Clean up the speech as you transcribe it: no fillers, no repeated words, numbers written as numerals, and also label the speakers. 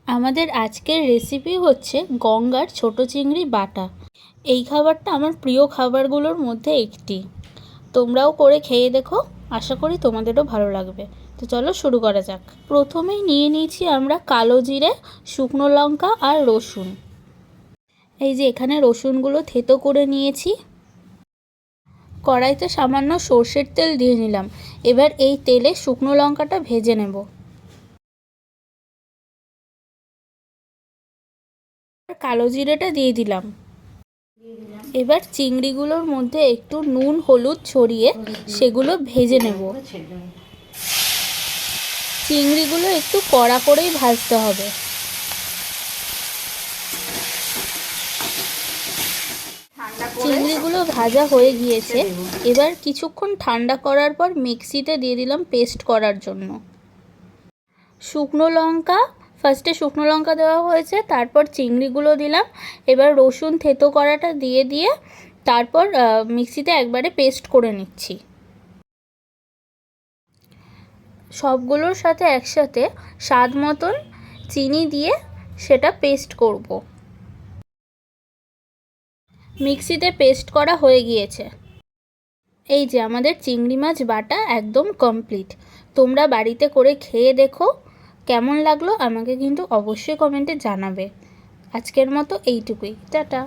Speaker 1: আমাদের আজকের রেসিপি হচ্ছে গঙ্গার ছোট চিংড়ি বাটা। এই খাবারটা আমার প্রিয় খাবারগুলোর মধ্যে একটি। তোমরাও করে খেয়ে দেখো, আশা করি তোমাদেরও ভালো লাগবে। তো চলো শুরু করা যাক। প্রথমেই নিয়ে নিয়েছি আমরা কালো জিরে, শুকনো লঙ্কা আর রসুন। এই যে এখানে রসুনগুলো থেতো করে নিয়েছি। কড়াইতে সামান্য সর্ষের তেল দিয়ে নিলাম। এবার এই তেলে শুকনো লঙ্কাটা ভেজে নেব। কালো জিরেটা দিয়ে দিলাম। এবার চিংড়িগুলোর মধ্যে একটু নুন হলুদ ছড়িয়ে সেগুলো ভেজে নেব। চিংড়িগুলো একটু কড়া করেই ভাজতে হবে। চিংড়িগুলো ভাজা হয়ে গিয়েছে। এবার কিছুক্ষণ ঠান্ডা করার পর মিক্সিতে দিয়ে দিলাম পেস্ট করার জন্য। শুকনো লঙ্কা, ফার্স্টে শুকনো লঙ্কা দেওয়া হয়েছে, তারপর চিংড়িগুলো দিলাম। এবার রসুন থেতো করাটা দিয়ে তারপর মিক্সিতে একবারে পেস্ট করে নিচ্ছি। সবগুলোর সাথে একসাথে স্বাদ মতন চিনি দিয়ে সেটা পেস্ট করব। মিক্সিতে পেস্ট করা হয়ে গিয়েছে। এই যে আমাদের চিংড়ি মাছ বাটা একদম কমপ্লিট। তোমরা বাড়িতে করে খেয়ে দেখো, কেমন লাগলো আমাকে কিন্তু অবশ্যই কমেন্টে জানাবে। আজকের মতো এইটুকুই, টাটা।